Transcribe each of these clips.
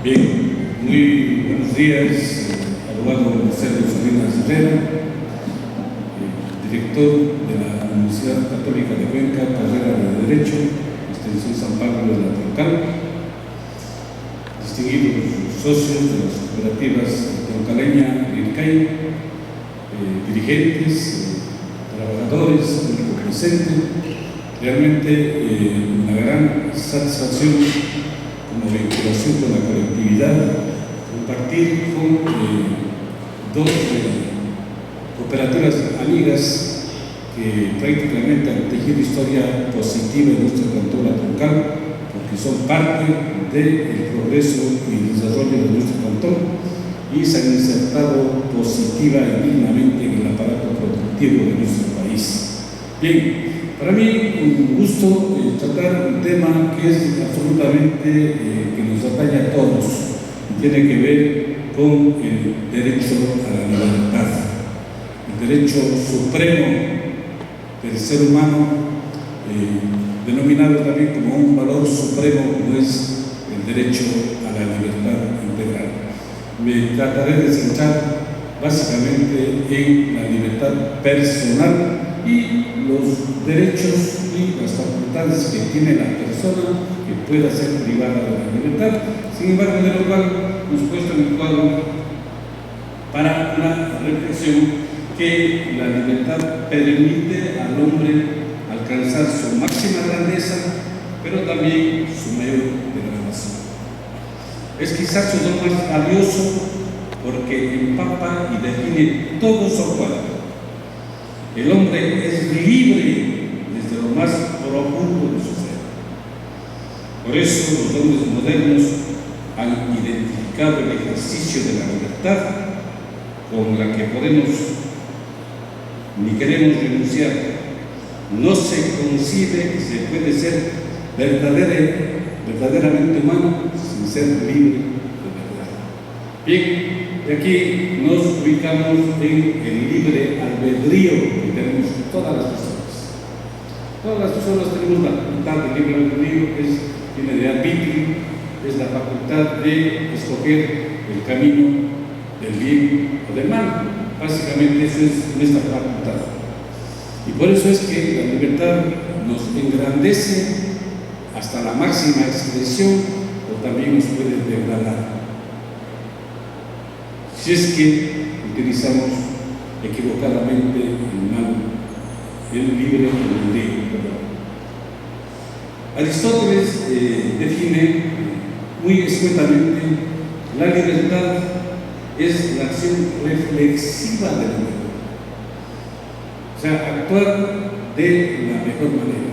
Bien, muy buenos días, abogado Marcelo Salinas Herrera, director de la Universidad Católica de Cuenca, carrera de Derecho, extensión San Pablo de la Troncal, distinguidos socios de las cooperativas troncaleña y IRCAI, dirigentes, trabajadores, público presente. Realmente una gran satisfacción como vinculación con la colectividad, compartir con dos cooperativas amigas que prácticamente han tejido historia positiva en nuestro cantón La Troncal, porque son parte del progreso y desarrollo de nuestro cantón y se han insertado positiva y dignamente en el aparato productivo de nuestro país. Bien, para mí un gusto tratar un tema que es absolutamente que nos atañe a todos y tiene que ver con el derecho a la libertad, el derecho supremo del ser humano, denominado también como un valor supremo como es el derecho a la libertad integral. Me trataré de centrar básicamente en la libertad personal y los derechos y las facultades que tiene la persona que pueda ser privada de la libertad. Sin embargo, de lo cual nos puesto en el cuadro para una reflexión que la libertad permite al hombre alcanzar su máxima grandeza, pero también su mayor degradación. Es quizás su don más valioso porque empapa y define todo su cuadro. El hombre es libre desde lo más profundo de su ser. Por eso los hombres modernos han identificado el ejercicio de la libertad con la que podemos ni queremos renunciar. No se concibe y se puede ser verdaderamente humano sin ser libre de verdad. Bien, de aquí nos ubicamos en el libre albedrío que tenemos todas las personas. Todas las personas tenemos la facultad de libre albedrío, tiene de arbitrio, es la facultad de escoger el camino del bien o del mal. Básicamente eso es nuestra facultad. Y por eso es que la libertad nos engrandece hasta la máxima expresión o también nos puede degradar si es que utilizamos equivocadamente el libre albedrío. Aristóteles define muy escuetamente la libertad es la acción reflexiva de la vida, o sea, actuar de la mejor manera.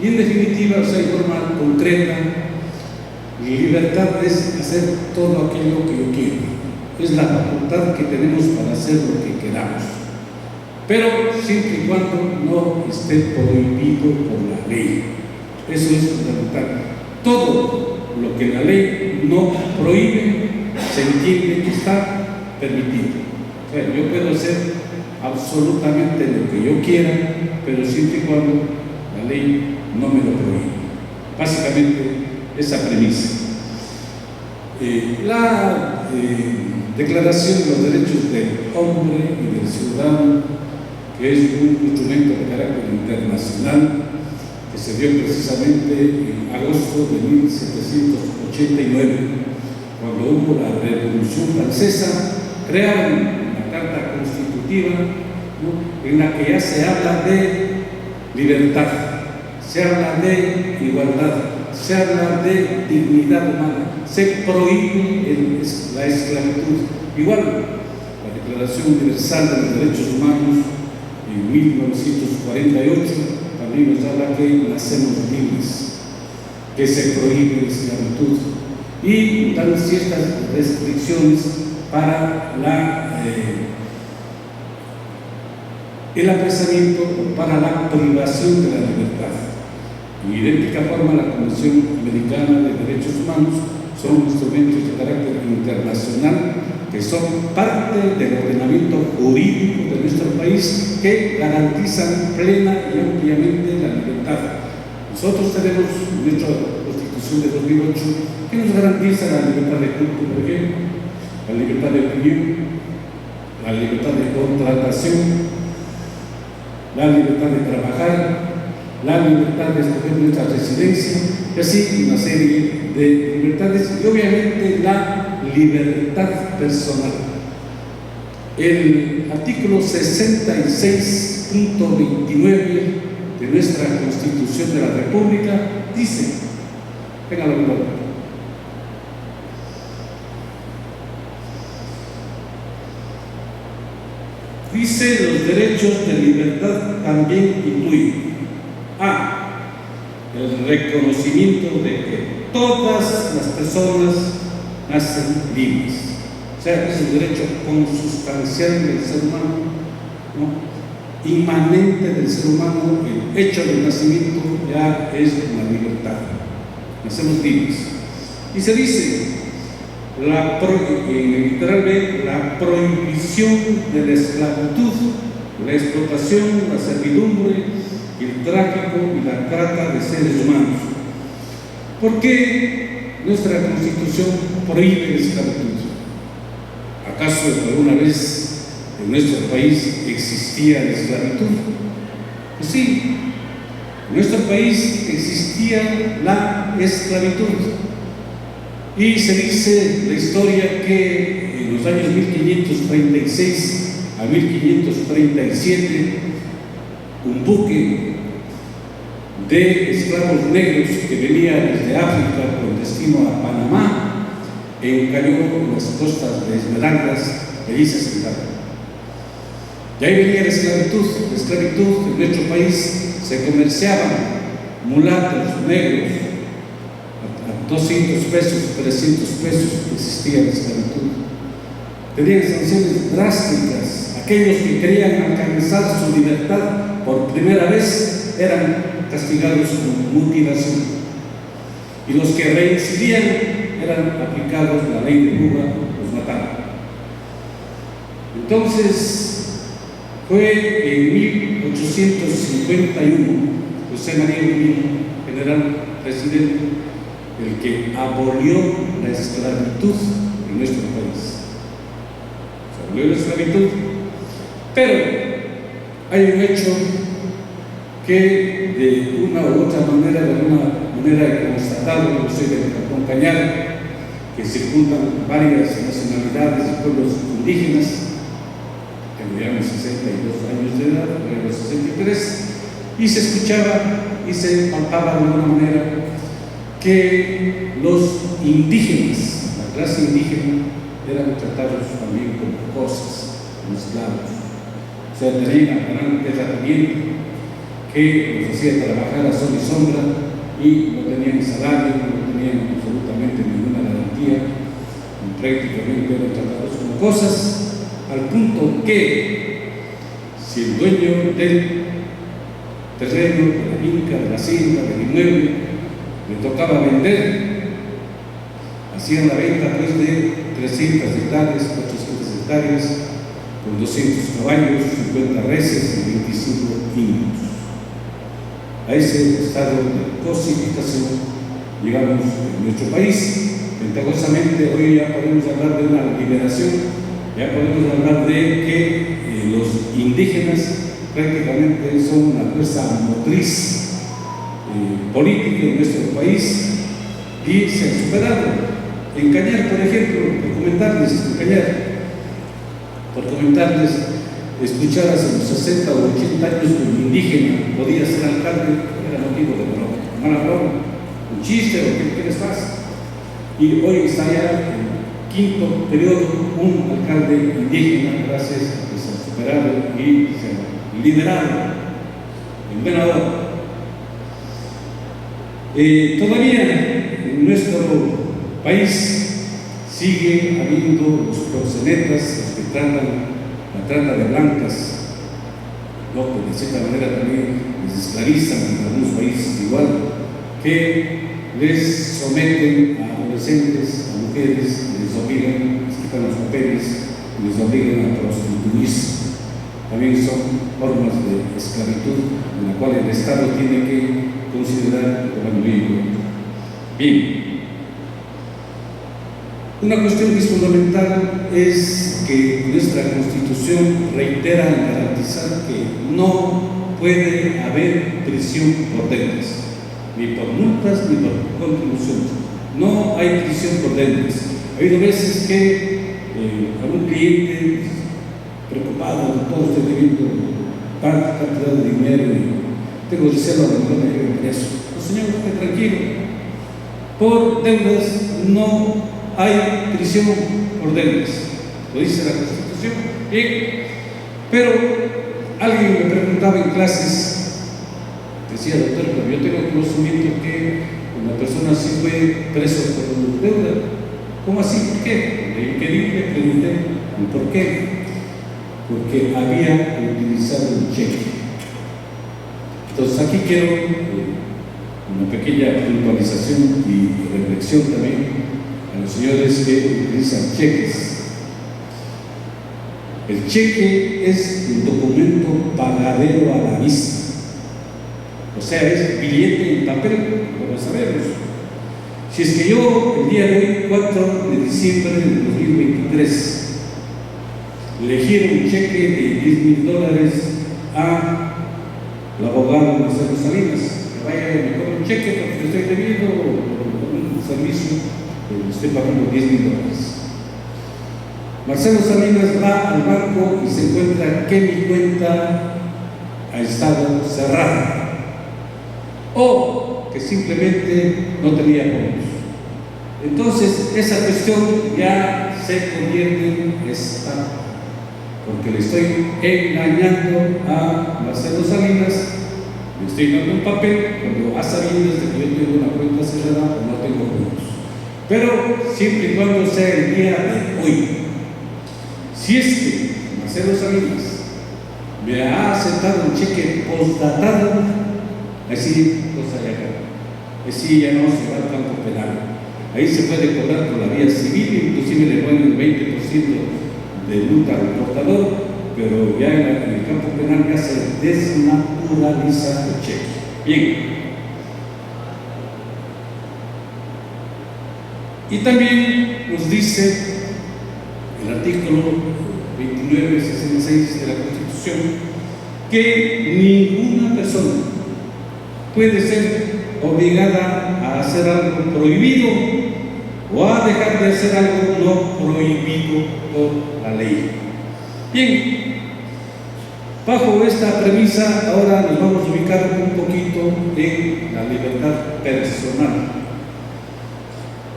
Y en definitiva, o sea, en forma concreta, mi libertad es hacer todo aquello que yo quiero. Es la facultad que tenemos para hacer lo que queramos, pero siempre y cuando no esté prohibido por la ley. Eso es fundamental. Todo lo que la ley no prohíbe se entiende que está permitido. O sea, yo puedo hacer absolutamente lo que yo quiera, pero siempre y cuando la ley no me lo prohíbe. Básicamente esa premisa. La Declaración de los Derechos del Hombre y del Ciudadano, que es un instrumento de carácter internacional que se dio precisamente en agosto de 1789, cuando hubo la Revolución Francesa, crearon una Carta Constitutiva, ¿no?, en la que ya se habla de libertad, se habla de igualdad, se habla de dignidad humana, se prohíbe la esclavitud. Igual, la Declaración Universal de los Derechos Humanos en 1948 también nos habla que nacemos libres, que se prohíbe la esclavitud y dan ciertas restricciones para el apresamiento o para la privación de la libertad. En idéntica forma, la Convención Americana de Derechos Humanos son instrumentos de carácter internacional que son parte del ordenamiento jurídico de nuestro país que garantizan plena y ampliamente la libertad. Nosotros tenemos nuestra Constitución Constitución de 2008, que nos garantiza la libertad de culto, por ejemplo, la libertad de opinión, la libertad de contratación, la libertad de trabajar, la libertad de escoger nuestra residencia, y así una serie de libertades, y obviamente la libertad personal. El artículo 66.29 de nuestra Constitución de la República dice, venga la verdad, dice: los derechos de libertad también incluyen a. el reconocimiento de que todas las personas nacen libres, o sea, es un derecho consustancial del ser humano, ¿no? Inmanente del ser humano. El hecho del nacimiento ya es una libertad, nacemos libres. Y se dice literalmente la prohibición de la esclavitud, la explotación, la servidumbre, el tráfico y la trata de seres humanos. ¿Por qué nuestra Constitución prohíbe la esclavitud? ¿Acaso alguna vez en nuestro país existía la esclavitud? Pues sí, en nuestro país existía la esclavitud. Y se dice la historia que en los años 1536 a 1537 un buque de esclavos negros que venía desde África con destino a Panamá encalló en las costas de Esmeraldas, y allí se asentaron. Y ahí venía la esclavitud. La esclavitud en nuestro país se comerciaban mulatos negros a 200 pesos, 300 pesos, existía la esclavitud. Tenían sanciones drásticas. Aquellos que querían alcanzar su libertad por primera vez eran castigados con mutilación, y los que reincidían eran aplicados la ley de Cuba, los mataban. Entonces fue en 1851 José María Urbina, general presidente, el que abolió la esclavitud en nuestro país. Se abolió la esclavitud, pero hay un hecho que de una u otra manera, de alguna manera he constatado, yo soy del Cantón Cañar, que se juntan varias nacionalidades y pueblos indígenas, que teníamos 62 años de edad, a los 63, y se escuchaba y se palpaba de alguna manera que los indígenas, la clase indígena, eran tratados también como cosas, como esclavos. O sea, tenían una gran terrateniente que los hacía trabajar a sol y sombra y no tenían salario, no tenían absolutamente ninguna garantía, y prácticamente eran tratados como cosas, al punto que si el dueño del terreno, de la finca, de la hacienda, del inmueble, le tocaba vender, hacían la venta pues de 300 hectáreas, 400 hectáreas, con 200 caballos, 50 reses y 25 indios. A ese estado de cosificación llegamos en nuestro país. Ventajosamente hoy ya podemos hablar de una liberación, ya podemos hablar de que los indígenas prácticamente son una fuerza motriz política en nuestro país y se han superado. En Cañar, por ejemplo, por comentarles, escuchar hace unos 60 o 80 años que un indígena podía ser alcalde era motivo de broma, mala broma, un chiste o qué les pasa. Y hoy está ya en quinto periodo un alcalde indígena, gracias a que se ha superado y se ha liberado en buena hora. Todavía en nuestro país sigue habiendo los proxenetas, los que tratan la trata de blancas, ¿no? Que de cierta manera también les esclavizan en algunos países igual, que les someten a adolescentes, a mujeres, les obligan, les quitan los papeles, les obligan a prostituirse. También son formas de esclavitud en la cual el Estado tiene que considerar como muy importante. Bien, una cuestión que es fundamental es que nuestra Constitución reitera en garantizar que no puede haber prisión por deudas, ni por multas ni por contribuciones. No hay prisión por deudas. Ha habido veces que algún cliente preocupado, todo estoy debiendo tanta cantidad de dinero y tengo recelo de que me lleven preso. No, señor, esté tranquilo. Por deudas no hay prisión por deudas, lo dice la Constitución. Bien, pero alguien me preguntaba en clases, decía, doctor, pero yo tengo conocimiento que una persona sí fue preso por deuda. ¿Cómo así? ¿Por qué? Le pregunté, ¿y por qué? Porque había utilizado un cheque. Entonces aquí quiero una pequeña puntualización y reflexión también a los señores que utilizan cheques. El cheque es un documento pagadero a la vista, o sea, es billete en papel, como sabemos. Si es que yo el día de hoy, 4 de diciembre de 2023, le giro un cheque de $10,000 al abogado Marcelo Salinas, que vaya y me cobre un cheque porque estoy debiendo un servicio, estoy pagando $10,000. Marcelo Salinas va al banco y se encuentra que mi cuenta ha estado cerrada o que simplemente no tenía fondos. Entonces esa cuestión ya se convierte en estafa, porque le estoy engañando a Marcelo Salinas, le estoy dando un papel cuando a sabiendas de que yo tengo una cuenta cerrada o no tengo fondos. Pero siempre y cuando sea el día de hoy. Si es que Marcelo Salinas me ha aceptado un cheque postdatado, así cosa ya acá. Así ya no se va al campo penal. Ahí se puede cobrar por la vía civil, inclusive le ponen el 20% de multa al portador, pero ya en el campo penal ya se desnaturaliza el cheque. Bien. Y también nos dice el artículo 2966 de la Constitución que ninguna persona puede ser obligada a hacer algo prohibido o a dejar de hacer algo no prohibido por la ley. Bien, bajo esta premisa ahora nos vamos a ubicar un poquito en la libertad personal,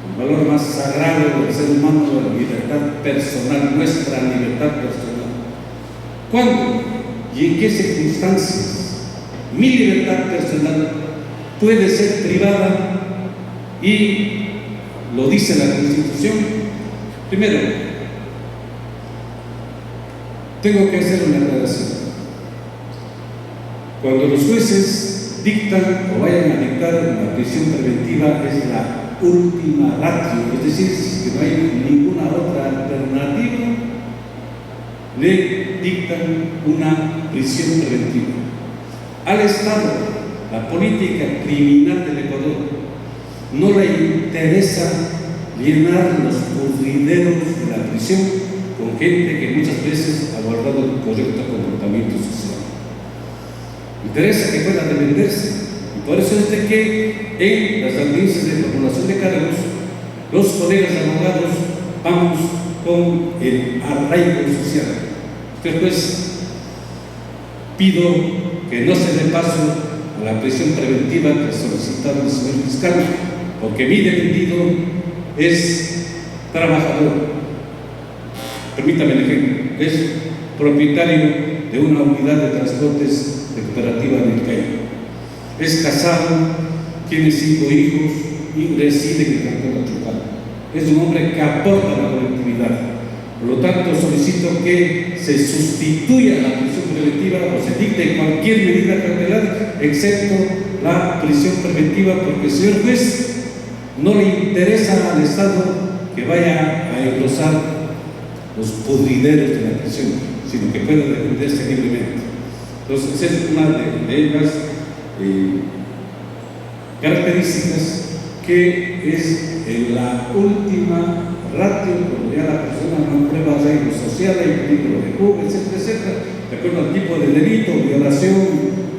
el valor más sagrado del ser humano, la libertad personal, nuestra libertad personal. ¿Cuándo y en qué circunstancias mi libertad personal puede ser privada? Y lo dice la Constitución. Primero, tengo que hacer una aclaración. Cuando los jueces dictan o vayan a dictar la prisión preventiva, es la última ratio, es decir, si no hay ninguna otra alternativa, le dictan una prisión preventiva. Al Estado, la política criminal del Ecuador no le interesa llenar los pudrideros de la prisión con gente que muchas veces ha guardado el correcto comportamiento social. Interesa que pueda defenderse. Y por eso es de que en las audiencias de formulación de cargos, los colegas abogados vamos con el arraigo social. Después pido que no se dé paso a la prisión preventiva que solicitaba el señor fiscal, porque mi defendido es trabajador. Permítame el ejemplo, es propietario de una unidad de transportes de cooperativa en el Cairo. Es casado, tiene 5 hijos y reside en el cantón Chucal. Es un hombre que aporta a la colectividad. Por lo tanto, solicito que se sustituya la prisión preventiva o se dicte cualquier medida cautelar, excepto la prisión preventiva, porque el señor juez no le interesa al Estado que vaya a engrosar los pudrideros de la prisión, sino que pueda defenderse libremente. Entonces, esa es una de las características que es en la última ratio, cuando ya la persona no prueba riesgo social, hay peligro de fuga, etcétera, etcétera, de acuerdo al tipo de delito, violación,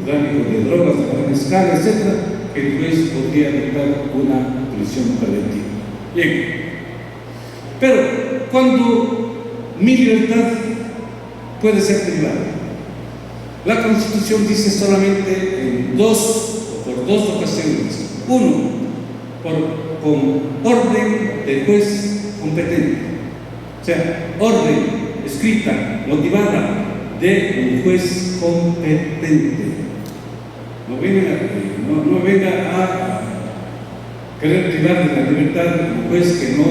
tráfico de drogas a gran escala, etcétera, que el juez podría dictar una prisión preventiva. Bien, pero cuando mi libertad puede ser privada, la Constitución dice solamente en por dos ocasiones. Uno, con orden del juez competente, o sea, orden escrita, motivada de un juez competente. No venga a querer privar de la libertad un juez que no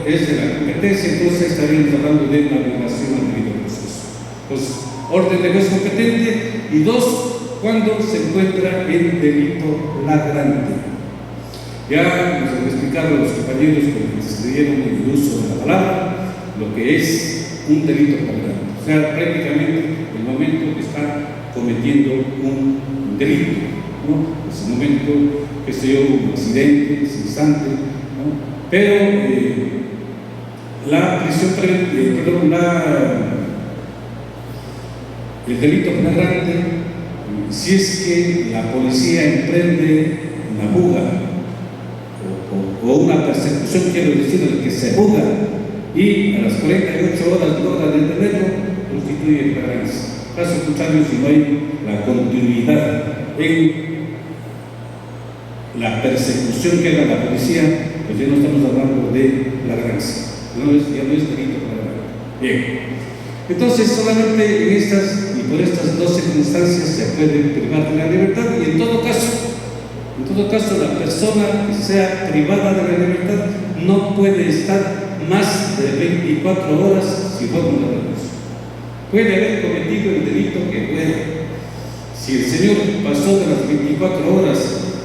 es de la competencia, entonces estaríamos hablando de una violación al debido proceso. Entonces, orden de juez competente. Y dos, cuando se encuentra el delito flagrante. Ya nos han explicado los compañeros que estudiaron el uso de la palabra, lo que es un delito flagrante. O sea, prácticamente el momento que está cometiendo un delito, ¿no? Es el momento que se dio un accidente, ese instante, ¿no? Pero la prisión el delito flagrante, si es que la policía emprende una fuga o una persecución, quiero decir, el que se fuga y a las 48 horas logra detenerlo, constituye flagrancia. Caso contrario, si no hay la continuidad en la persecución que haga la policía, pues ya no estamos hablando de flagrancia, ya no es delito flagrante. Bien, entonces solamente en estas y por estas dos circunstancias se puede privar de la libertad, y en todo caso la persona que sea privada de la libertad no puede estar más de 24 horas sin forma de recurso. Puede haber cometido el delito que pueda. Si el señor pasó de las 24 horas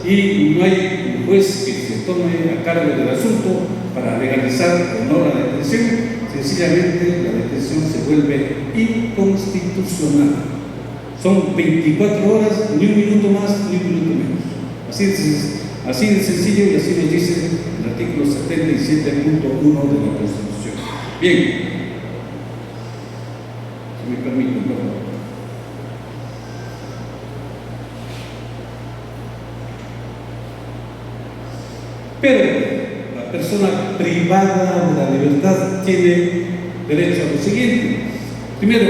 y no hay un juez que se tome a cargo del asunto para legalizar o no la detención, sencillamente la detención se vuelve inconstitucional. Son 24 horas, ni un minuto más, ni un minuto menos. Así de sencillo, y así nos dice el artículo 77.1 de la Constitución. Bien, si me permiten, por favor. Pero la persona privada de la libertad tiene derecho a lo siguiente. Primero,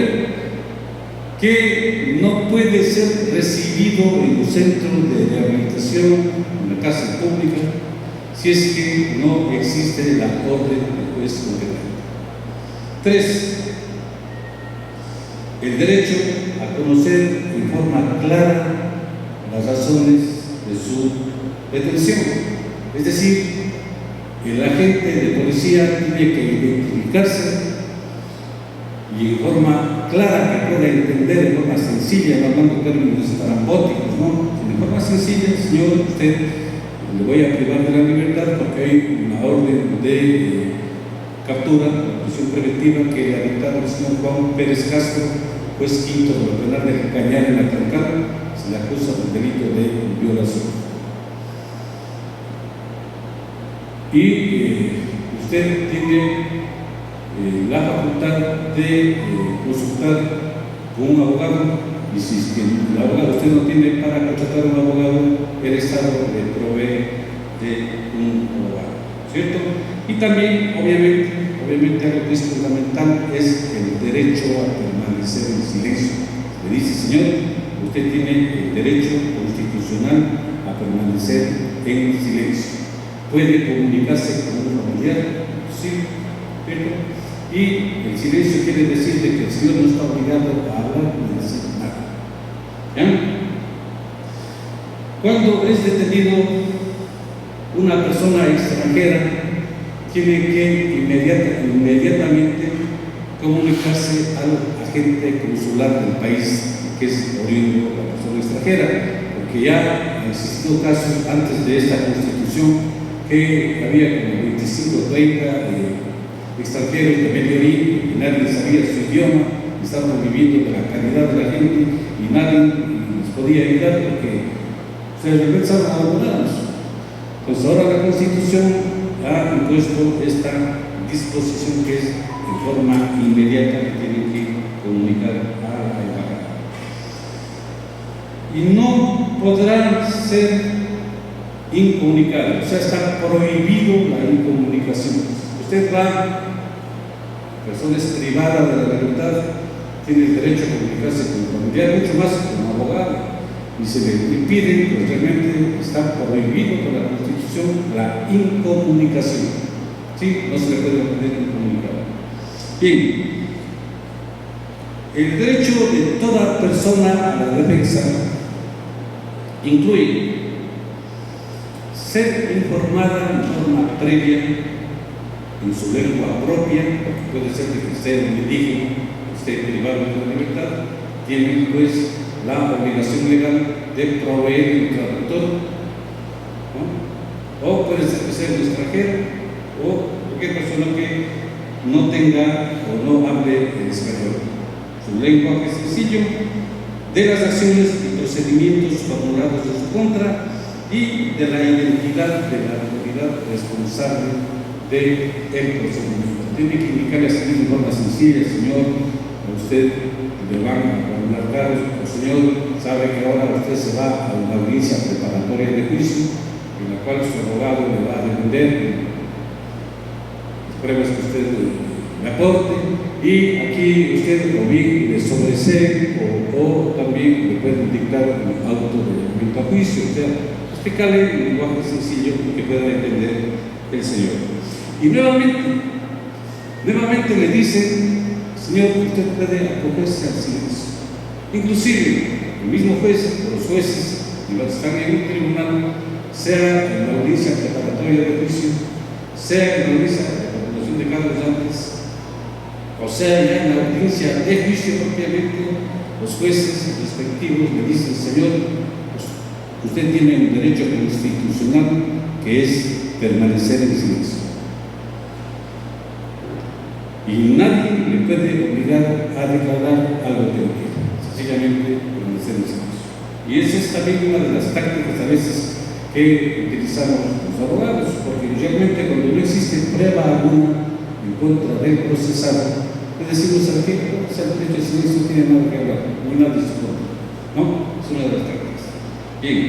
que no puede ser recibido en un centro de rehabilitación, en una casa pública, si es que no existe la orden del juez competente. 3. El derecho a conocer en forma clara las razones de su detención. Es decir, el agente de policía tiene que identificarse y en forma clara, que pueda entender, en forma sencilla, no hablando términos estrambóticos, ¿no? En forma sencilla, señor, usted le voy a privar de la libertad porque hay una orden de captura, prisión preventiva, que le ha dictado el señor Juan Pérez Castro, juez quinto de lo penal de Cañar en la Trancada, se le acusa del delito de violación. Y usted tiene la facultad de consultar con un abogado, y si es que el abogado usted no tiene para contratar a un abogado, el Estado le provee de un abogado, ¿cierto? Y también, obviamente algo que es fundamental es el derecho a permanecer en silencio. Le dice, señor, usted tiene el derecho constitucional a permanecer en silencio. Puede comunicarse con un familiar, sí, ¿cierto? Y el silencio quiere decir que el señor no está obligado a hablar ni a decir nada. ¿Ya? Cuando es detenido una persona extranjera, tiene que inmediatamente comunicarse al agente consular del país que es oriundo de la persona extranjera, porque ya han existido casos antes de esta Constitución que había como 25 o 30 extranjeros de Medio Oriente, que nadie sabía su idioma, estaban viviendo de la calidad de la gente y nadie les podía ayudar porque se regresaban abandonados. Entonces ahora la Constitución ha impuesto esta disposición que es en forma inmediata que tienen que comunicar a la embajada. Y no podrá ser incomunicado, o sea, está prohibido la incomunicación. Usted va, persona es privada de la libertad, tiene el derecho a comunicarse con un familiar, mucho más con un abogado, y se le impide, pues realmente está prohibido por la Constitución la incomunicación. ¿Sí? No se le puede poner incomunicado. Bien, el derecho de toda persona a la defensa incluye ser informada en forma previa en su lengua propia, porque puede ser que usted es indígena, usted privado de la libertad, tiene pues la obligación legal de proveer un traductor, ¿no? O puede ser que sea un extranjero o cualquier persona que no tenga o no hable el español. Su lenguaje sencillo, de las acciones y procedimientos formulados en su contra y de la identidad de la autoridad responsable del procedimiento. Tiene que indicarle así de forma sencilla: señor, a usted le van a formular cargos, o señor, sabe que ahora usted se va a una audiencia preparatoria de juicio en la cual su abogado le va a defender las pruebas que usted le aporte, y aquí usted o bien le sobresee o también le puede dictar un auto de llamamiento a juicio. O sea, explicarle en lenguaje sencillo que pueda entender el señor. Y nuevamente le dicen: señor, usted puede acogerse al silencio. Inclusive el mismo juez o los jueces que están en un tribunal, sea en la audiencia preparatoria de juicio, sea en la audiencia de formulación de cargos antes, o sea ya en la audiencia de juicio propiamente, los jueces respectivos le dicen: señor, usted tiene un derecho constitucional que es permanecer en silencio. Y nadie le puede obligar a declarar algo que no quiera, sencillamente permanecer en silencio. Y esa es también una de las tácticas a veces que utilizamos los abogados, porque realmente cuando no existe prueba alguna en contra del procesado, le decimos: ¿a qué? O sea, el derecho de silencio no tiene nada que hablar, no hay nada de su contra, ¿no? Es una de las tácticas. Bien.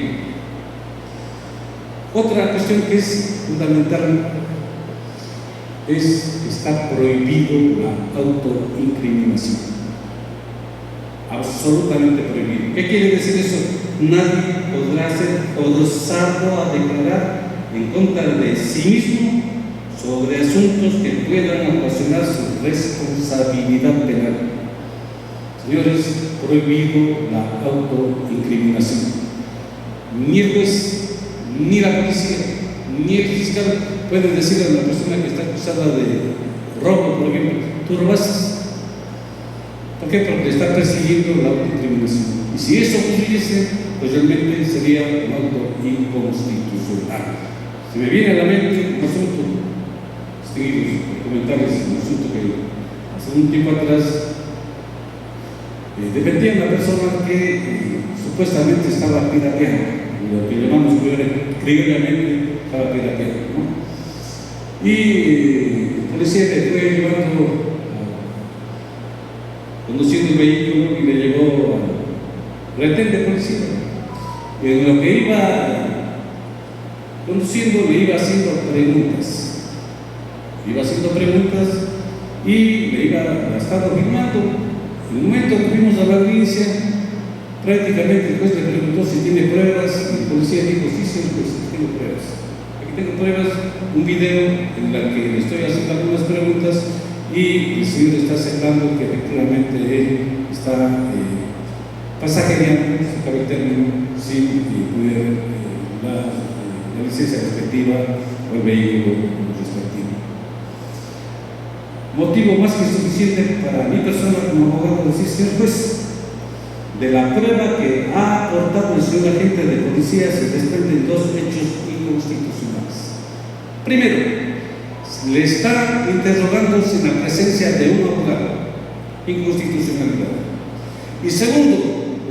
Otra cuestión que es fundamental es que está prohibido la autoincriminación. Absolutamente prohibido. ¿Qué quiere decir eso? Nadie podrá ser forzado a declarar en contra de sí mismo sobre asuntos que puedan ocasionar su responsabilidad penal. Señores, prohibido la autoincriminación. Ni el juez, ni la policía, ni el fiscal puede decirle a la persona que está acusada de robo, por ejemplo: tú robaste. ¿Por qué? Porque está persiguiendo la autoincriminación. Y si eso ocurriese, pues realmente sería un auto inconstitucional. Se me viene a la mente un asunto, comentarles un asunto que hace un tiempo atrás defendía una persona que supuestamente estaba pirateando, lo que llamamos criollamente estaba pirateando, ¿no? Y el policía le fue llevando, conduciendo el vehículo, y le llevó al retén de policía. Y en lo que iba conduciendo le iba haciendo preguntas. Y la estaba filmando. En el momento que fuimos a la audiencia, prácticamente el juez le preguntó si tiene pruebas, y el policía dijo: sí, pues tengo pruebas. Aquí tengo pruebas, un video en la que le estoy haciendo algunas preguntas, y el señor está aceptando que efectivamente él está pasajereando, se cabe el término, sin tener la licencia respectiva o el vehículo respectivo. Motivo más que suficiente para mi persona como abogado decir: señor juez, de la prueba que ha aportado el señor agente de policía se desprenden dos hechos inconstitucionales. Primero, le está interrogando sin la presencia de un abogado, inconstitucionalidad. Y segundo,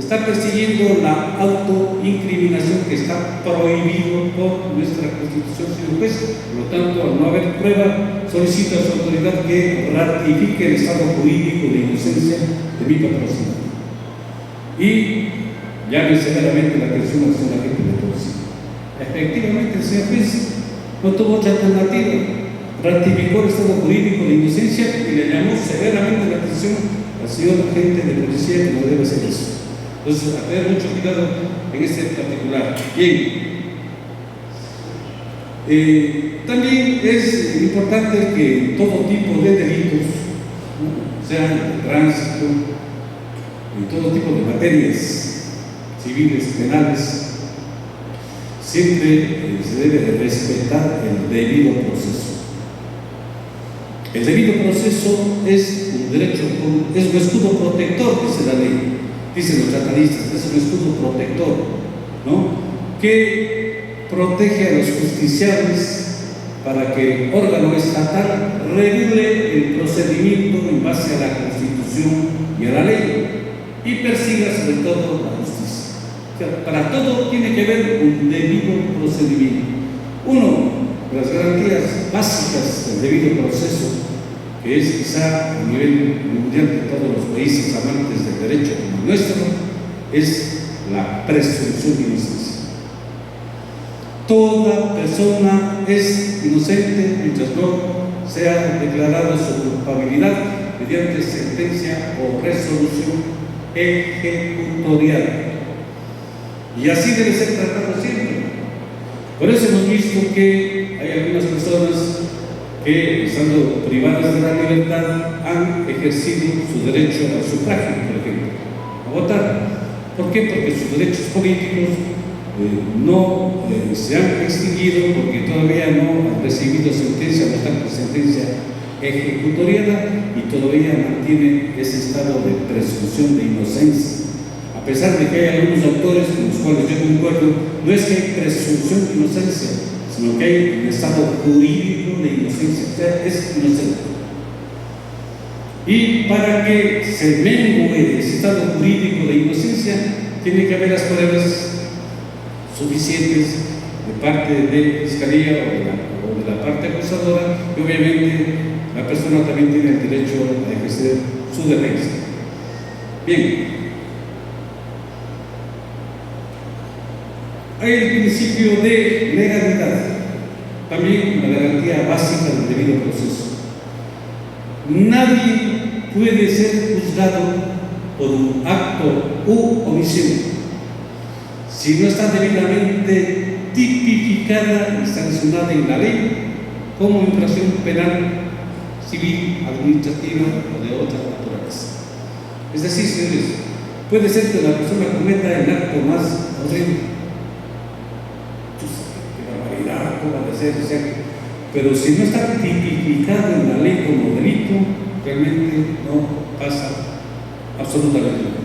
está persiguiendo la autoincriminación que está prohibido por nuestra Constitución, señor juez. Por lo tanto, al no haber prueba, solicito a su autoridad que ratifique el estado jurídico de inocencia de mi patrocinador y llame severamente la atención a la gente de policía. Efectivamente, el señor juez no tuvo otra alternativa. Ratificó el estado jurídico de inocencia y le llamó severamente la atención al señor agente de policía que no debe hacer eso. Entonces, a tener mucho cuidado en este particular. Bien. También es importante que todo tipo de delitos, ¿no?, sean de tránsito, en todo tipo de materias civiles, penales, siempre se debe de respetar el debido proceso. El debido proceso es un derecho, es un escudo protector, dice la ley, dicen los tratadistas, es un escudo protector, ¿no?, que protege a los justiciables para que el órgano estatal regule el procedimiento en base a la Constitución y a la ley y persiga sobre todo la justicia. O sea, para todo tiene que haber un debido procedimiento. Uno, las garantías básicas del debido proceso, que es quizá a nivel mundial de todos los países amantes del derecho como el nuestro, es la presunción de inocencia. Toda persona es inocente mientras no sea declarada su culpabilidad mediante sentencia o resolución ejecutorial. Y así debe ser tratado siempre. Por eso hemos visto que hay algunas personas que, estando privadas de la libertad, han ejercido su derecho al sufragio, por ejemplo, a votar. ¿Por qué? Porque sus derechos políticos no se han extinguido, porque todavía no han recibido sentencia, no están con sentencia ejecutoriada y todavía mantienen ese estado de presunción de inocencia. A pesar de que hay algunos autores con los cuales yo concuerdo, no es que hay presunción de inocencia, sino que hay un estado jurídico de inocencia, o sea, es inocente. Y para que se mengue ese estado jurídico de inocencia, tiene que haber las pruebas suficientes de parte de Fiscalía o de la parte acusadora, y obviamente la persona también tiene el derecho a ejercer su defensa. Bien. Hay el principio de legalidad, también la garantía básica del debido proceso. Nadie puede ser juzgado por un acto u omisión si no está debidamente tipificada y sancionada en la ley como infracción penal, civil, administrativa o de otra naturaleza. Es decir, señores, puede ser que la persona cometa el acto más horrible, pero si no está tipificado en la ley como delito, realmente no pasa absolutamente nada.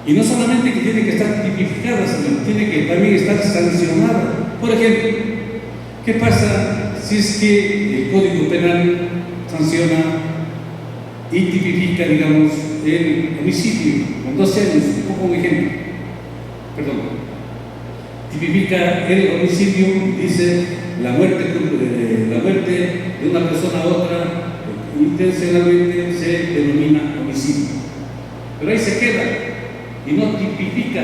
Y no solamente que tiene que estar tipificada, sino que tiene que también estar sancionada. Por ejemplo, ¿qué pasa si es que el Código Penal sanciona y tipifica, digamos, el homicidio con 12 años? Pongo un ejemplo. Perdón. Tipifica el homicidio, dice la muerte de una persona a otra intencionalmente se denomina homicidio. Pero ahí se queda y no tipifica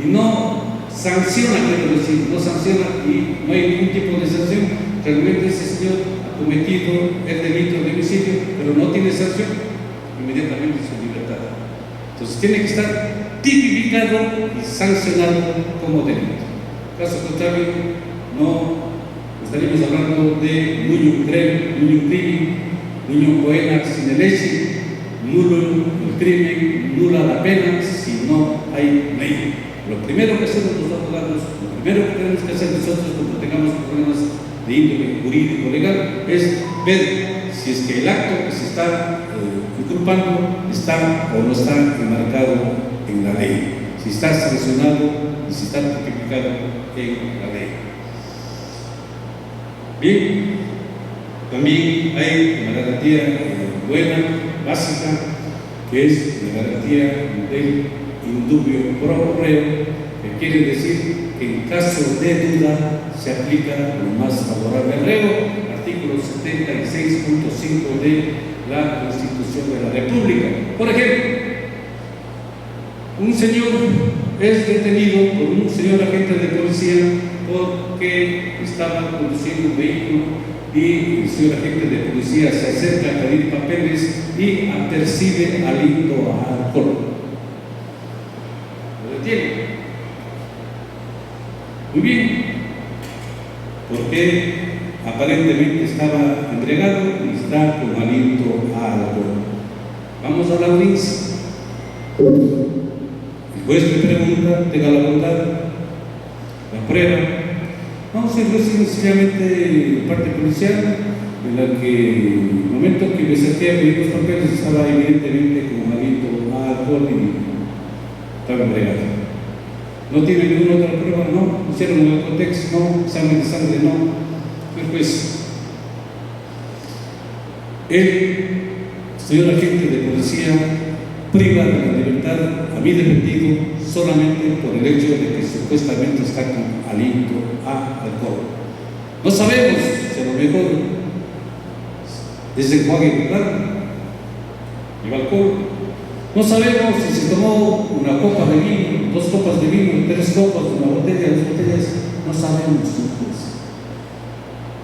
y no sanciona, quiero decir, no sanciona y no hay ningún tipo de sanción. Realmente ese señor ha cometido el delito de homicidio, pero no tiene sanción, inmediatamente su libertad. Entonces tiene que estar tipificado y sancionado como delito. Caso contrario, no estaríamos hablando de nullum crimen, nullum poena sine lege, nulo el crimen, nula la pena si no hay ley. Lo primero que hacemos los abogados, lo primero que tenemos que hacer nosotros cuando tengamos problemas de índole jurídico legal es ver si es que el acto que se está inculpando está o no está enmarcado en la ley, si está sancionado y si está tipificado en la ley. Bien, también hay una garantía buena, básica, que es la garantía del indubio pro reo, que quiere decir que en caso de duda se aplica lo más favorable al reo, artículo 76.5 de la Constitución de la República. Por ejemplo, un señor es detenido por un señor agente de policía porque estaba conduciendo un vehículo y el señor agente de policía se acerca a pedir papeles y apercibe aliento a alcohol. Lo detiene. Muy bien, porque aparentemente estaba embriagado y está con aliento a alcohol. Vamos a la audiencia. El juez le pregunta, tenga la bondad, la prueba. Vamos a ir sencillamente parte policial, en la que en el momento que me acerqué a pedir los papeles estaba evidentemente con aliento a alcohol y estaba embriagado. ¿No tiene ninguna otra prueba? No. ¿Hicieron el contexto? No. ¿Examen de sangre? No. El juez, el señor agente de policía priva de la libertad a mi defendido solamente por el hecho de que supuestamente está con aliento a alcohol. No sabemos si a lo mejor es enjuague bucal, lleva alcohol. No sabemos si se tomó una copa de vino, 2 copas de vino, 3 copas, una botella, 2 botellas. No sabemos.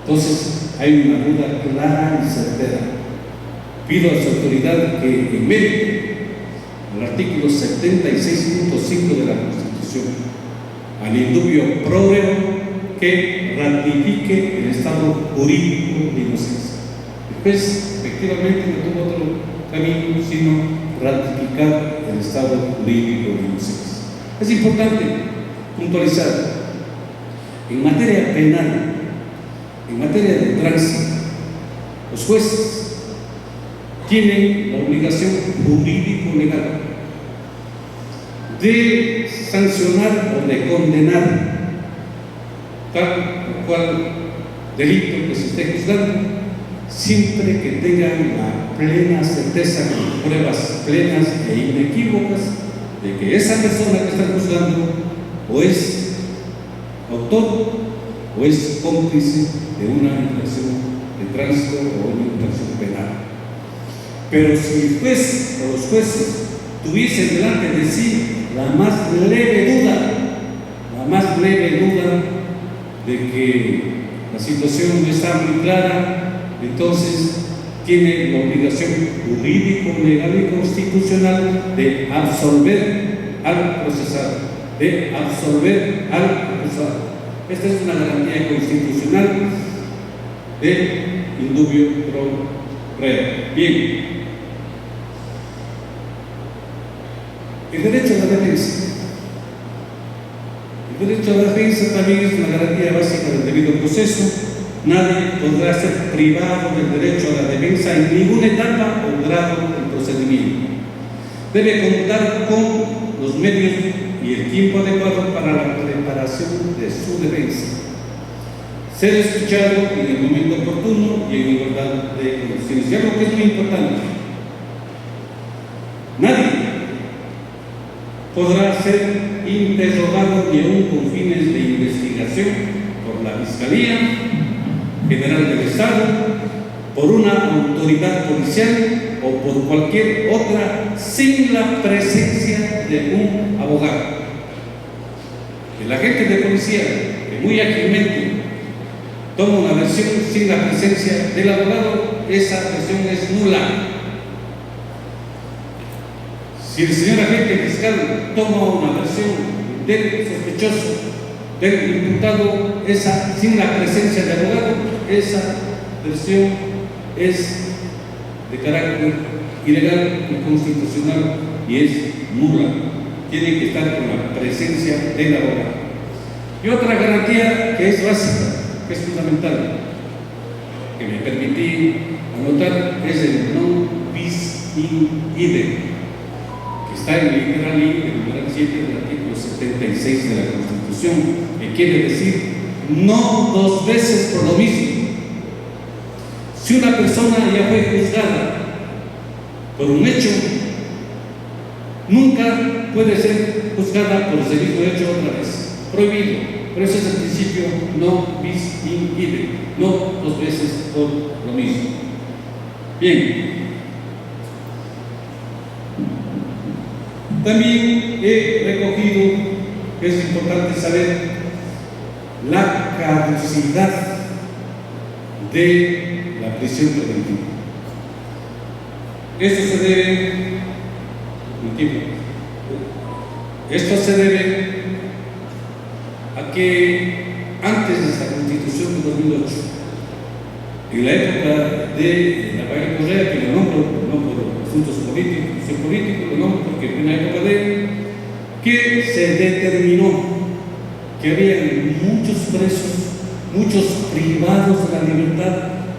Entonces hay una duda clara y certera. Pido a su autoridad que en medio al artículo 76.5 de la Constitución, al indubio pro reo, que ratifique el estado jurídico de inocencia. Después, efectivamente, no tuvo otro camino sino ratificar el estado jurídico de inocencia. Es importante puntualizar, en materia penal, en materia de tránsito, los jueces tienen la obligación jurídico-legal de sancionar o de condenar tal o cual delito que se esté juzgando, siempre que tengan la plena certeza, con pruebas plenas e inequívocas, de que esa persona que están juzgando o es autor o es cómplice de una infracción de tránsito o una infracción penal. Pero si el juez o los jueces tuviesen delante de sí la más leve duda de que la situación no está muy clara, entonces tiene la obligación jurídico, legal y constitucional de absolver al procesado, de absolver al acusado. Esta es una garantía constitucional de indubio pro reo. Bien. El derecho a la defensa. El derecho a la defensa también es una garantía básica del debido proceso. Nadie podrá ser privado del derecho a la defensa en ninguna etapa o grado del procedimiento. Debe contar con los medios y el tiempo adecuado para la preparación de su defensa. Ser escuchado en el momento oportuno y en igualdad de condiciones. Y algo que es muy importante: nadie podrá ser interrogado ni aún con fines de investigación por la Fiscalía General del Estado, por una autoridad policial o por cualquier otra, sin la presencia de un abogado. El agente de policía, que muy ágilmente toma una versión sin la presencia del abogado, esa versión es nula. Si el señor agente fiscal toma una versión del sospechoso, del imputado, esa sin la presencia del abogado, esa versión es de carácter ilegal, inconstitucional y es nula. Tiene que estar con la presencia del abogado. Y otra garantía que es básica, que es fundamental, que me permití anotar, es el non bis in idem, que está en el literal I, el numeral 7 del artículo 76 de la Constitución, que quiere decir no 2 veces por lo mismo. Si una persona ya fue juzgada por un hecho nunca puede ser juzgada por el mismo hecho otra vez. Prohibido. Por eso es el principio no bis in idem, no dos veces por lo mismo. Bien. También he recogido, es importante saber, la caducidad de la prisión preventiva. Esto se debe a que antes de esta Constitución de 2008, en la época de Rafael Correa, que lo nombro no por asuntos políticos, lo nombro porque fue una época de que se determinó que había muchos presos, muchos privados de la libertad,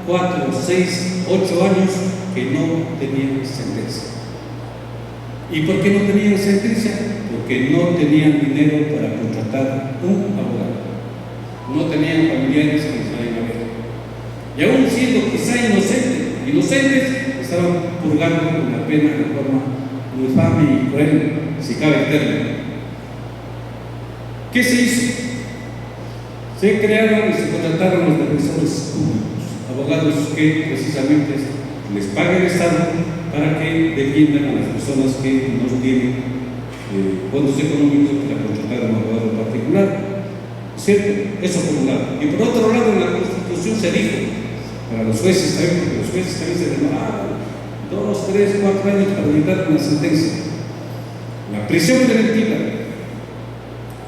4, 6, 8 años, que no tenían sentencia. ¿Y por qué no tenían sentencia? Porque no tenían dinero para contratar un abogado. No tenían familiares que les vayan a ver. Y aún siendo quizá inocentes, estaban purgando una pena de forma infame y cruel, si cabe el término. ¿Qué se hizo? Se crearon y se contrataron los defensores públicos, abogados que precisamente les paga el Estado para que defiendan a las personas que no tienen fondos económicos para contratar a un abogado particular. ¿Cierto? Eso por un lado. Y por otro lado, en la Constitución se dijo, para los jueces también, porque los jueces también se demoraron 2, 3, 4 años para dictar una sentencia. La prisión preventiva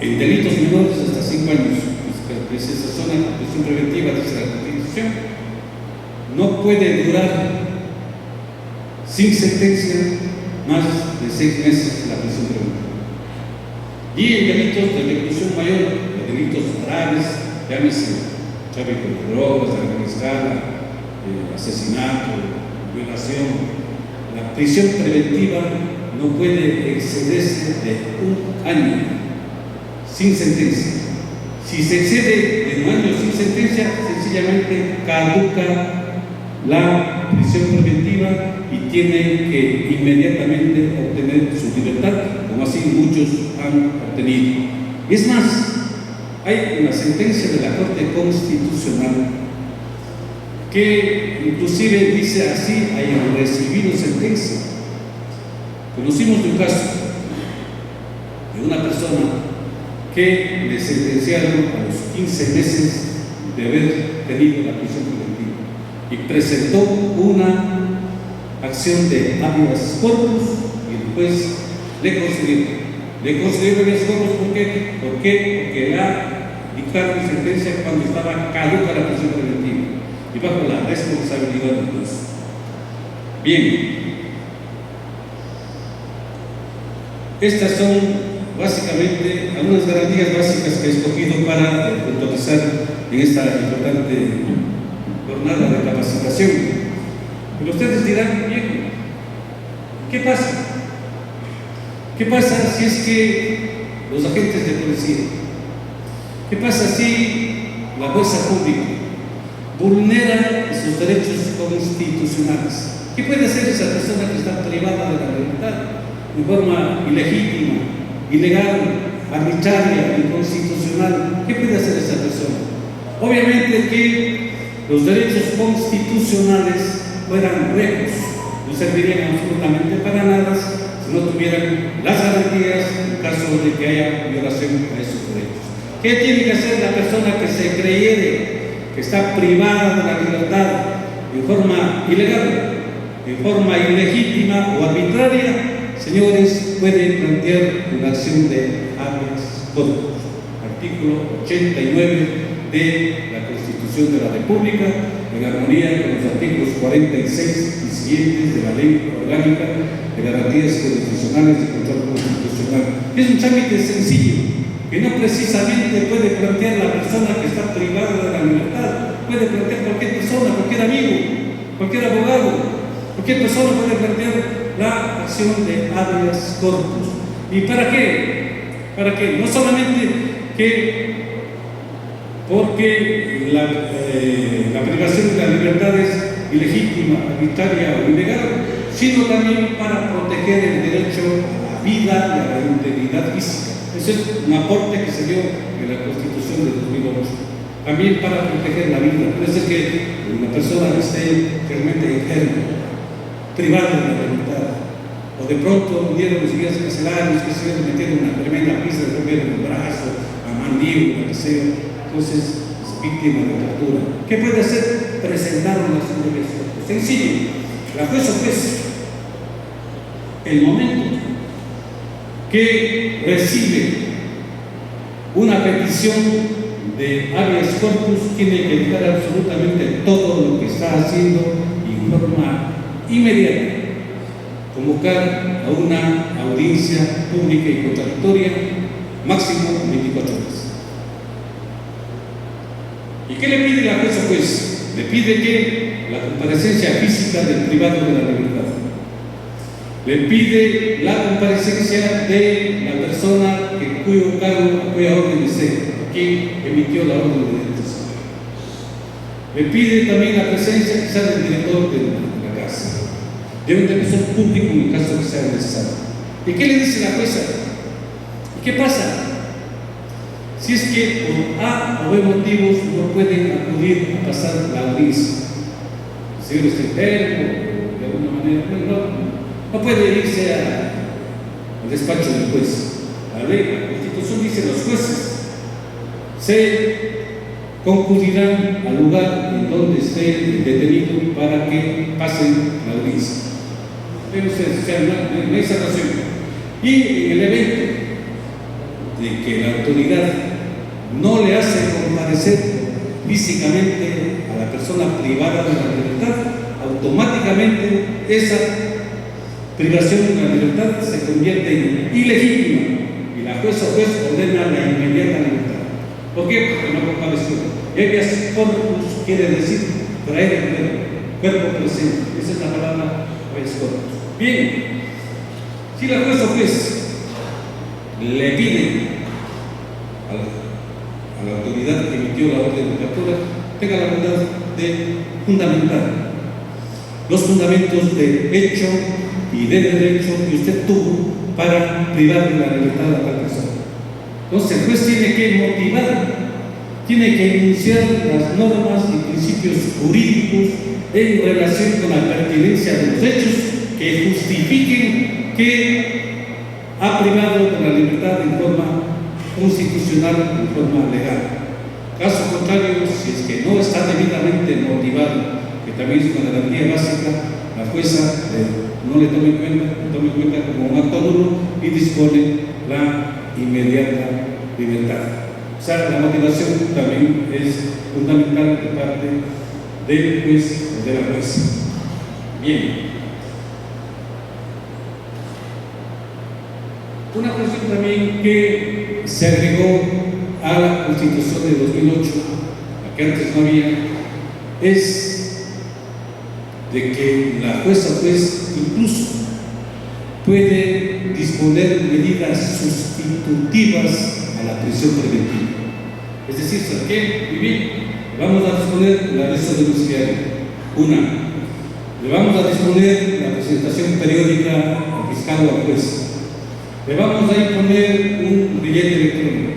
en delitos menores hasta 5 años, es esa zona de prisión preventiva, dice la Constitución, no puede durar sin sentencia más de 6 meses la prisión preventiva. Y en delitos de reclusión mayor, delitos graves, llámese tráfico de drogas, de gran escala, asesinato, violación, la prisión preventiva no puede excederse de 1 año sin sentencia. Si se excede de 1 año sin sentencia, sencillamente caduca la prisión preventiva y tiene que inmediatamente obtener su libertad, como así muchos han obtenido. Es más, hay una sentencia de la Corte Constitucional que inclusive dice así: hayan recibido sentencia. Conocimos de un caso de una persona que le sentenciaron a los 15 meses de haber tenido la prisión preventiva y presentó una acción de habeas corpus y el juez le concedió habeas corpus. ¿Por qué? Porque la dictaron sentencia cuando estaba caduca la prisión preventiva y bajo la responsabilidad del juez. Bien, estas son básicamente algunas garantías básicas que he escogido para puntualizar en esta importante jornada de capacitación. Pero ustedes dirán: bien, ¿qué pasa? ¿Qué pasa si es que los agentes de policía, qué pasa si la fuerza pública vulnera sus derechos constitucionales? ¿Qué puede hacer esa persona que está privada de la libertad de forma ilegítima, ilegal, arbitraria, inconstitucional? ¿Qué puede hacer esa persona? Obviamente que los derechos constitucionales fueran huecos, no servirían absolutamente para nada si no tuvieran las garantías en caso de que haya violación a esos derechos. ¿Qué tiene que hacer la persona que se creyere que está privada de la libertad en forma ilegal, en forma ilegítima o arbitraria? Señores, puede plantear una acción de habeas corpus, artículo 89 de la Constitución de la República, en armonía con los artículos 46 y siguientes de la Ley Orgánica de Garantías Constitucionales y Control Constitucional. Es un trámite sencillo que no precisamente puede plantear la persona que está privada de la libertad, puede plantear cualquier persona, cualquier amigo, cualquier abogado, cualquier persona puede plantear la acción de habeas corpus. ¿Y para qué? ¿Para qué? No solamente que porque la privación de la libertad es ilegítima, arbitraria o ilegal, sino también para proteger el derecho a la vida y a la integridad física. Ese es un aporte que se dio en la Constitución de 2008. También para proteger la vida. Puede ser que una persona esté realmente enferma, privada de la libertad, o de pronto dieron los días carcelarios, que se metieron una tremenda pista de romper el brazo, a mandíbula, que sea. Entonces, es víctima de tortura. ¿Qué puede hacer? Presentar una acción de juicio. Sencillo. La jueza, pues, el momento que recibe una petición de habeas corpus, tiene que dejar absolutamente todo lo que está haciendo en forma inmediata, convocar a una audiencia pública y contradictoria, máximo 24 horas. ¿Y qué le pide la jueza? Pues le pide que la comparecencia física del privado de la libertad, le pide la comparecencia de la persona cuyo cargo, cuya orden esté, quien emitió la orden de detención. Le pide también la presencia quizás del director de la casa, de un defensor público en el caso que sea necesario. ¿Y qué le dice la jueza? ¿Y qué pasa? Si es que por A o B motivos no pueden acudir a pasar la audiencia, si uno está enfermo, de alguna manera, no puede irse al despacho del juez. La ley, la Constitución dice: los jueces se concurrirán al lugar en donde esté el detenido para que pasen la audiencia. Pero no hay cerración. Y en el evento de que la autoridad no le hace comparecer físicamente a la persona privada de la libertad, automáticamente esa privación de la libertad se convierte en ilegítima y la jueza ordena la inmediata libertad. ¿Por qué? Porque no compareció. Habeas corpus quiere decir traer el cuerpo presente. Esa es la palabra habeas corpus. Bien, si la jueza le pide a la autoridad que emitió la orden de captura, tenga la bondad de fundamentar los fundamentos de hecho y de derecho que usted tuvo para privar de la libertad a la persona. Entonces el juez tiene que motivar, tiene que enunciar las normas y principios jurídicos en relación con la pertinencia de los hechos que justifiquen que ha privado de la libertad en forma constitucional, en forma legal. Caso contrario, si es que no está debidamente motivado, que también es una garantía básica, la jueza no le tome en cuenta como un acto nulo y dispone la inmediata libertad. O sea, la motivación también es fundamental de parte del juez o de la jueza. Bien. Una cuestión también que se agregó a la Constitución de 2008, la que antes no había, es de que la jueza incluso puede disponer medidas sustitutivas a la prisión preventiva. Es decir, ¿sabes qué? Muy bien, vamos a disponer la arresto domiciliario. Le vamos a disponer la presentación periódica al fiscal o al juez. Le vamos a imponer un billete electrónico.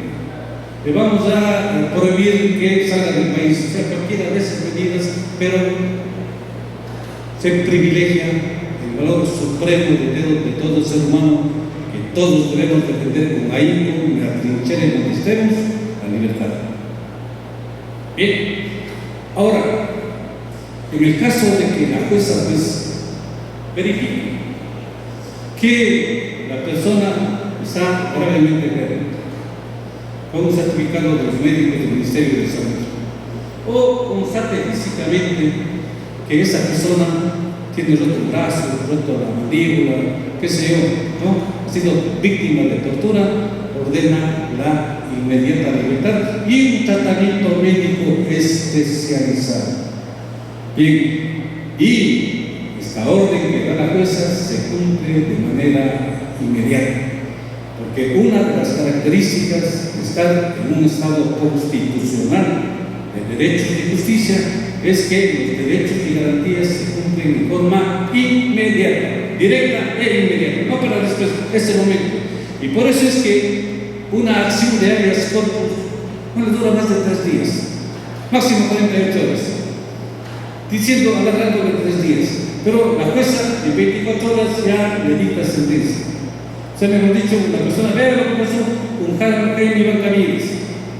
Le vamos a prohibir que salga del país. O sea, cualquiera de esas medidas, pero se privilegia el valor supremo de todo ser humano, que todos debemos defender con ahínco, en la trinchera en donde estemos, la libertad. Bien, ahora, en el caso de que la jueza verifique que la persona está gravemente enferma, con un certificado de los médicos del Ministerio de Salud, o constate físicamente que esa persona tiene roto el brazo, roto la mandíbula, qué sé yo, ¿no? Ha sido víctima de tortura, ordena la inmediata libertad y un tratamiento médico especializado. Bien, y esta orden que da la jueza se cumple de manera inmediata, porque una de las características de estar en un Estado constitucional de derechos y justicia es que los derechos y garantías se cumplen protegen de forma inmediata, directa e inmediata, no para después, ese momento. Y por eso es que una acción de habeas corpus no le dura más de 3 días, máximo 48 horas, diciendo alargando de 3 días. Pero la jueza en 24 horas ya le dicta sentencia. O sea, mejor dicho, una persona vea lo que pasó con Jaime Iván Camírez,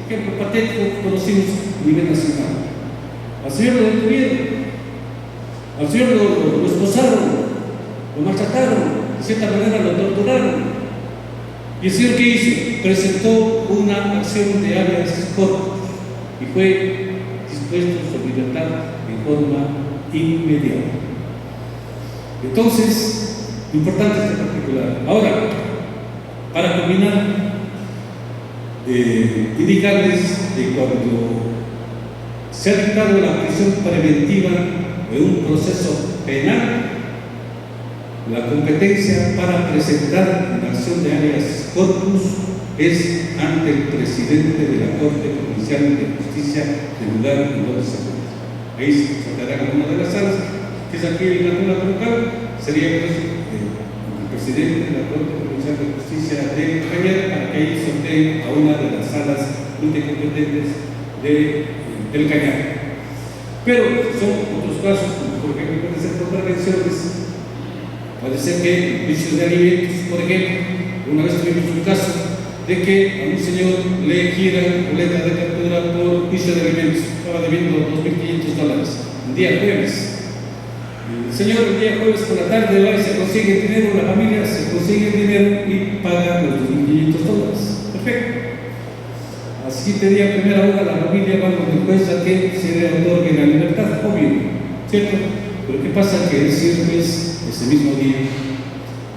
ejemplo patético conocimos a nivel nacional. Al señor lo detuvieron, al señor lo esposaron, lo maltrataron, de cierta manera lo torturaron. ¿Y el señor qué hizo? Presentó una acción de habeas corpus y fue dispuesto a su libertad en forma inmediata. Entonces, importante este particular. Ahora, para culminar, indicarles de cuando se ha dictado la prisión preventiva de un proceso penal, la competencia para presentar una acción de habeas corpus es ante el presidente de la Corte Provincial de Justicia del lugar en donde se encuentra. Ahí se tratará con una de las salas, que es aquí en la local, sería pues, el presidente de la Corte Provincial de Justicia de Cañar, para que ahí sorteen a una de las salas multicompetentes del Cañar. Pero son otros casos, por ejemplo, pueden ser contravenciones. Puede ser que vicios de alimentos, por ejemplo, una vez tuvimos un caso de que a un señor le giran boleta de captura por vicio de alimentos, estaba debiendo $2.500, un día jueves. El señor el día jueves por la tarde va y se consigue el dinero, la familia se consigue el dinero y paga los $2.500. Perfecto. Así pedía a primera hora la familia cuando le cuesta que se le otorgue la libertad, obvio, ¿cierto? Pero ¿qué pasa? Que el señor juez ese mismo día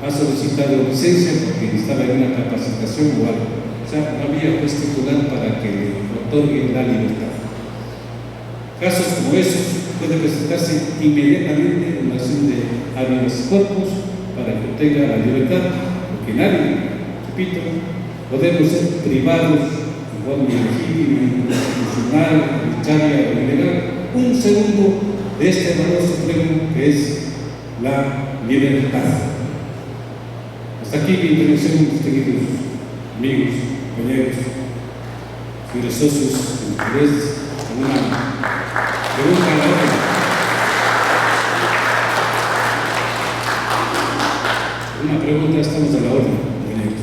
ha solicitado licencia porque estaba en una capacitación o algo. O sea, no había juez titular para que le otorgue la libertad. Casos como esos puede presentarse inmediatamente en la acción de habeas corpus para que obtenga la libertad, porque nadie, repito, podemos ser privados de forma ilegítima, inconstitucional, arbitraria o ilegal, un segundo de este valor supremo que es la libertad. Hasta aquí mi intervención, queridos amigos, compañeros, señores socios, interés, una pregunta a la orden. Una pregunta, estamos a la orden, compañeros.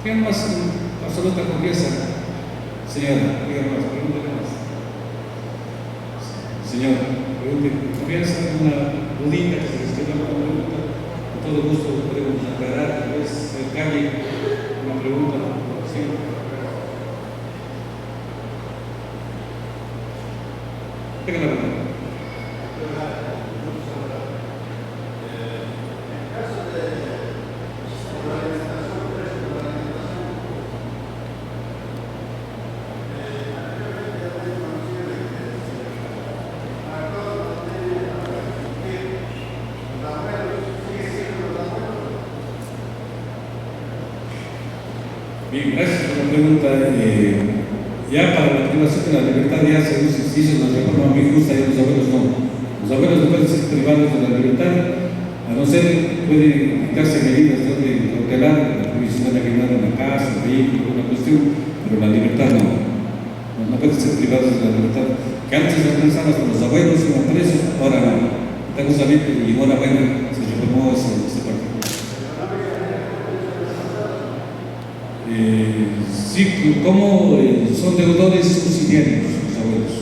¿Quién más absoluta confianza? Señora, diga más, pregúntale más. Señor, pregunte con confianza, una dudita que se les queda una pregunta. Con todo gusto podemos aclarar, tal vez el calle, una pregunta. ¿Sí? Tenga la pregunta. Bien, gracias por la pregunta. Ya para la privación de la libertad ya se hizo una reforma muy justa y los abuelos no. Los abuelos no pueden ser privados de la libertad, a no ser pueden dictarse medidas de cautelar, la provisión de la casa, el vehículo, una cuestión, pero la libertad no pueden ser privados de la libertad. Que antes alcanzaban con los abuelos, iban presos, ahora no. Está justamente, y enhorabuena, se reformó ese partido. Sí, como son deudores subsidiarios los abuelos.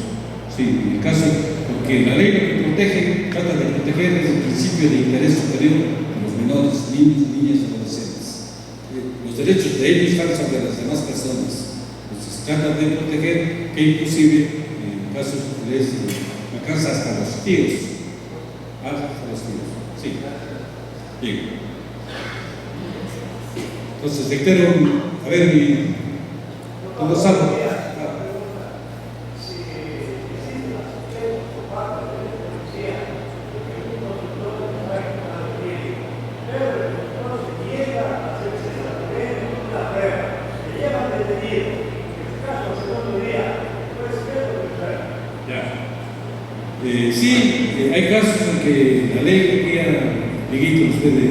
Sí, en el caso, porque la ley lo que protege, trata de proteger desde el principio de interés superior de los menores, niños, niñas y adolescentes. Los derechos de ellos están sobre las demás personas. Entonces, trata de proteger que inclusive, en casos les alcanza hasta los tíos. Hasta los tíos. Sí. Bien. Entonces, reitero, a ver, ¿todo salvo? Hay casos en que la ley guía, Miguito, nos puede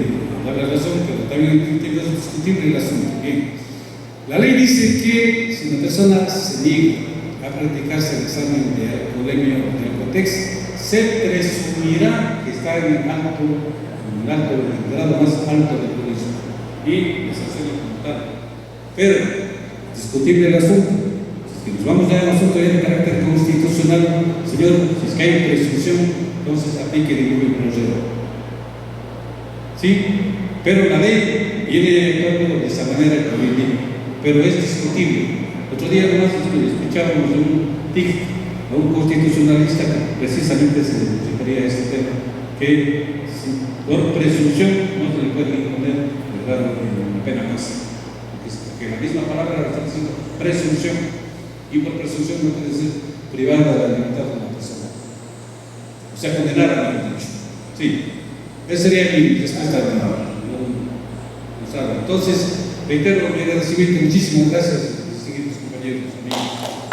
dar la razón, pero también es discutible el asunto. Bien. La ley dice que si una persona se niega a practicarse el examen de alcoholemia del COTEX, se presumirá que está en el grado más alto del alcoholismo y les hace como tal. Pero, discutible el asunto. Si nos vamos a un asunto ya de carácter constitucional, señor, si es que hay presunción, entonces aplique el ningún proyecto. ¿Sí? Pero la ley viene actuando de esa manera que hoy día, pero es discutible. Otro día nomás escuchábamos un TIC, a un constitucionalista que precisamente se refería a este tema, que por presunción no se le puede imponer una pena máxima, porque la misma palabra está diciendo presunción, y por presunción no puede ser privada de la libertad de una persona, o sea, condenada a la dicho. Sí, esa sería mi respuesta de la. Entonces, reitero mi agradecimiento, muchísimas gracias, distinguidos compañeros, amigos.